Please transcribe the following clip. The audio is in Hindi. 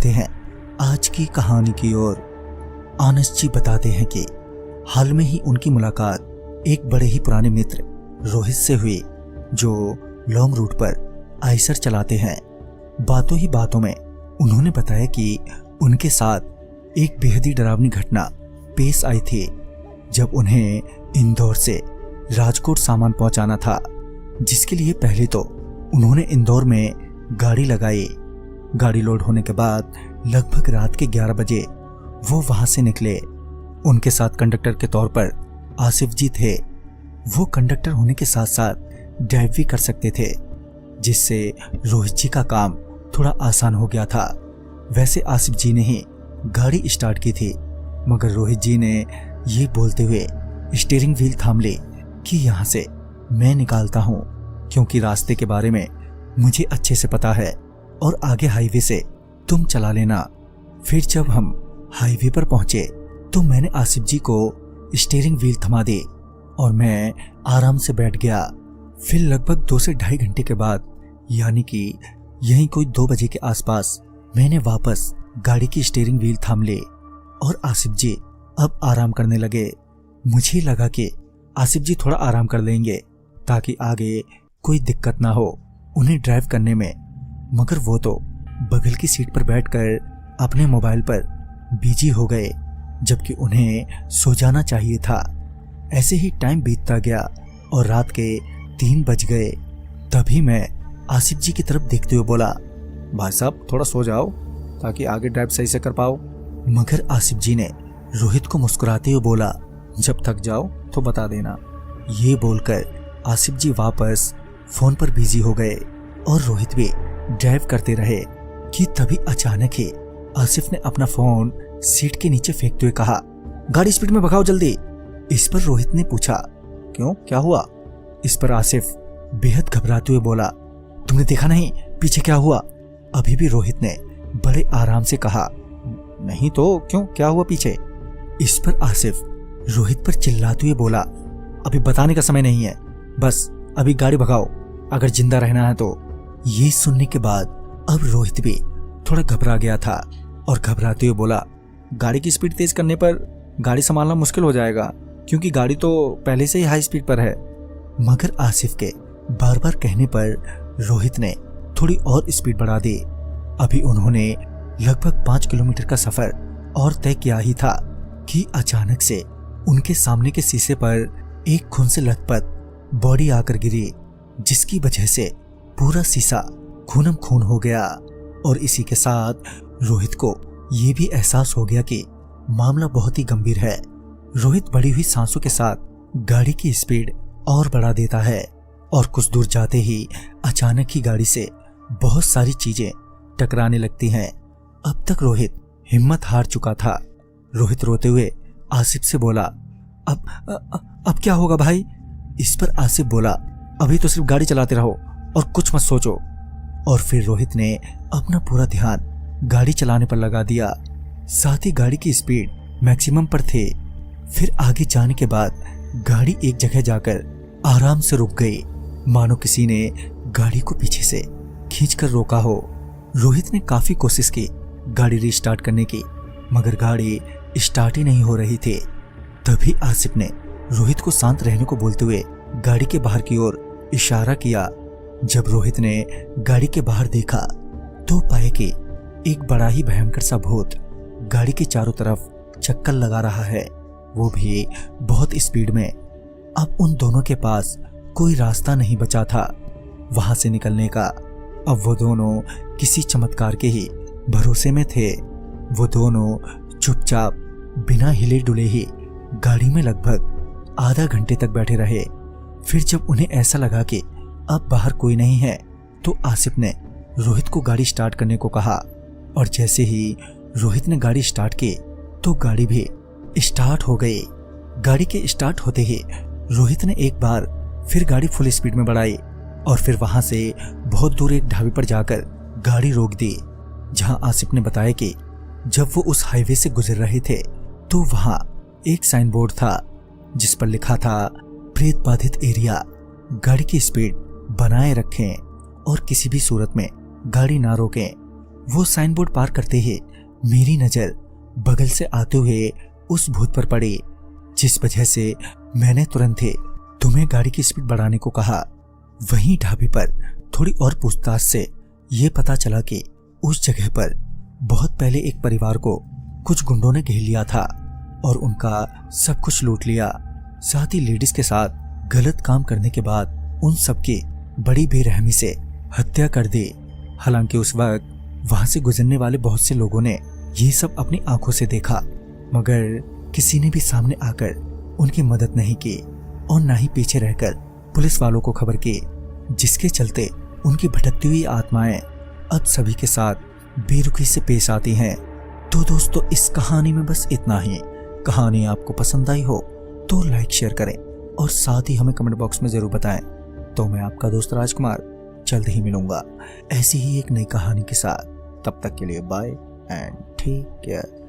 बढ़ते हैं आज की कहानी की ओर। आनस जी बताते हैं कि हाल में ही उनकी मुलाकात एक बड़े ही पुराने मित्र रोहित से हुई, जो लॉन्ग रूट पर आइसर चलाते हैं। बातों ही बातों में उन्होंने बताया कि उनके साथ एक बेहद ही डरावनी घटना पेश आई थी, जब उन्हें इंदौर से राजकोट सामान पहुंचाना था, जिसके लिए पहले तो उन्होंने इंदौर में गाड़ी लगाई। गाड़ी लोड होने के बाद लगभग रात के 11 बजे वो वहां से निकले। उनके साथ कंडक्टर के तौर पर आसिफ जी थे। वो कंडक्टर होने के साथ साथ ड्राइव भी कर सकते थे, जिससे रोहित जी का काम थोड़ा आसान हो गया था। वैसे आसिफ जी ने ही गाड़ी स्टार्ट की थी, मगर रोहित जी ने ये बोलते हुए स्टीयरिंग व्हील थाम ली कि यहाँ से मैं निकालता हूँ, क्योंकि रास्ते के बारे में मुझे अच्छे से पता है और आगे हाईवे से तुम चला लेना। फिर जब हम हाईवे पर पहुंचे तो मैंने आसिफ जी को स्टीयरिंग व्हील थमा दी और मैं आराम से बैठ गया। फिर लगभग 2 से ढाई घंटे के बाद, यानी कि यहीं कोई 2 बजे के आसपास, मैंने वापस गाड़ी की स्टीयरिंग व्हील थाम ली और आसिफ जी अब आराम करने लगे। मुझे लगा कि आसिफ जी थोड़ा आराम कर लेंगे ताकि आगे कोई दिक्कत ना हो उन्हें ड्राइव करने में, मगर वो तो बगल की सीट पर बैठकर अपने मोबाइल पर बिजी हो गए, जबकि उन्हें सो जाना चाहिए था। ऐसे ही टाइम बीतता गया और रात के 3 बज गए। तभी मैं आसिफ जी की तरफ देखते हुए बोला, भाई साहब थोड़ा सो जाओ ताकि आगे ड्राइव सही से कर पाओ। मगर आसिफ जी ने रोहित को मुस्कुराते हुए बोला, जब थक जाओ तो बता देना। ये बोलकर आसिफ जी वापस फोन पर बिजी हो गए और रोहित भी ड्राइव करते रहे कि तभी अचानक ही आसिफ ने अपना फोन सीट के नीचे फेंकते हुए कहा, गाड़ी स्पीड में भगाओ जल्दी। इस पर रोहित ने पूछा, क्यों, क्या हुआ? इस पर आसिफ बेहद घबराते हुए बोला, तुमने देखा नहीं पीछे क्या हुआ? अभी भी रोहित ने बड़े आराम से कहा, नहीं तो क्यों, क्या हुआ पीछे? इस पर आसिफ रोहित पर चिल्लाते हुए बोला, अभी बताने का समय नहीं है, बस अभी गाड़ी भगाओ अगर जिंदा रहना है तो। ये सुनने के बाद अब रोहित भी थोड़ा घबरा गया था और घबराते हुए बोला, गाड़ी की स्पीड तेज करने पर गाड़ी संभालना मुश्किल हो जाएगा, क्योंकि गाड़ी तो पहले से ही हाई स्पीड पर है। मगर आसिफ के बार बार कहने पर रोहित ने थोड़ी और स्पीड बढ़ा दी। अभी उन्होंने लगभग 5 किलोमीटर का सफर और तय किया ही था कि अचानक से उनके सामने के शीशे पर एक खून से लथपथ बॉडी आकर गिरी, जिसकी वजह से पूरा शीशा खूनम खून हो गया। और इसी के साथ रोहित को यह भी एहसास हो गया कि मामला बहुत ही गंभीर है। रोहित बढ़ी हुई सांसों के साथ गाड़ी की स्पीड और बढ़ा देता है और कुछ दूर जाते ही अचानक ही गाड़ी से बहुत सारी चीजें टकराने लगती हैं। अब तक रोहित हिम्मत हार चुका था। रोहित रोते हुए आसिफ से बोला, अब क्या होगा भाई? इस पर आसिफ बोला, अभी तो सिर्फ गाड़ी चलाते रहो और कुछ मत सोचो। और फिर रोहित ने अपना पूरा ध्यान गाड़ी चलाने पर लगा दिया, साथ ही गाड़ी की स्पीड मैक्सिमम पर थे। फिर आगे जाने के बाद गाड़ी एक जगह जाकर आराम से रुक गई, मानो किसी ने गाड़ी को पीछे से खींचकर रोका हो। रोहित ने काफी कोशिश की गाड़ी रीस्टार्ट करने की, मगर गाड़ी स्टार्ट ही नहीं हो रही थी। तभी आसिफ ने रोहित को शांत रहने को बोलते हुए गाड़ी के बाहर की ओर इशारा किया। जब रोहित ने गाड़ी के बाहर देखा तो पाया कि एक बड़ा ही भयंकर सा भूत गाड़ी के चारों तरफ चक्कर लगा रहा है, वो भी बहुत स्पीड में। अब उन दोनों के पास कोई रास्ता नहीं बचा था वहां से निकलने का। अब वो दोनों किसी चमत्कार के ही भरोसे में थे। वो दोनों चुपचाप बिना हिले डुले ही गाड़ी में लगभग आधा घंटे तक बैठे रहे। फिर जब उन्हें ऐसा लगा कि अब बाहर कोई नहीं है तो आसिफ ने रोहित को गाड़ी स्टार्ट करने को कहा। और जैसे ही रोहित ने गाड़ी स्टार्ट की तो गाड़ी भी स्टार्ट हो गई। गाड़ी के स्टार्ट होते ही रोहित ने एक बार फिर गाड़ी फुल स्पीड में बढ़ाई और फिर वहां से बहुत दूर एक ढाबे पर जाकर गाड़ी रोक दी, जहां आसिफ ने बताया कि जब वो उस हाईवे से गुजर रहे थे तो वहां एक साइन बोर्ड था जिस पर लिखा था प्रेत बाधित एरिया, गाड़ी की स्पीड बनाए रखें और किसी भी सूरत में गाड़ी ना रोकें। वो साइन बोर्ड पार करते ही मेरी नजर बगल से आते हुए उस भूत पर पड़ी, जिस वजह से मैंने तुरंत ही तुम्हें गाड़ी की स्पीड बढ़ाने को कहा। वहीं ढाबे पर थोड़ी और पूछताछ से ये पता चला कि उस जगह पर बहुत पहले एक परिवार को कुछ गुंडों ने घेर लिया था और उनका सब कुछ लूट लिया। साथ ही लेडीज के साथ गलत काम करने के बाद उन सबकी बड़ी बेरहमी से हत्या कर दी। हालांकि उस वक्त वहां से गुजरने वाले बहुत से लोगों ने ये सब अपनी आंखों से देखा, मगर किसी ने भी सामने आकर उनकी मदद नहीं की और ना ही पीछे रहकर पुलिस वालों को खबर की, जिसके चलते उनकी भटकती हुई आत्माएं अब सभी के साथ बेरुखी से पेश आती हैं। तो दोस्तों, इस कहानी में बस इतना ही। कहानी आपको पसंद आई हो तो लाइक शेयर करें और साथ ही हमें कमेंट बॉक्स में जरूर बताएं। तो मैं आपका दोस्त राजकुमार जल्द ही मिलूंगा ऐसी ही एक नई कहानी के साथ। तब तक के लिए बाय एंड टेक केयर।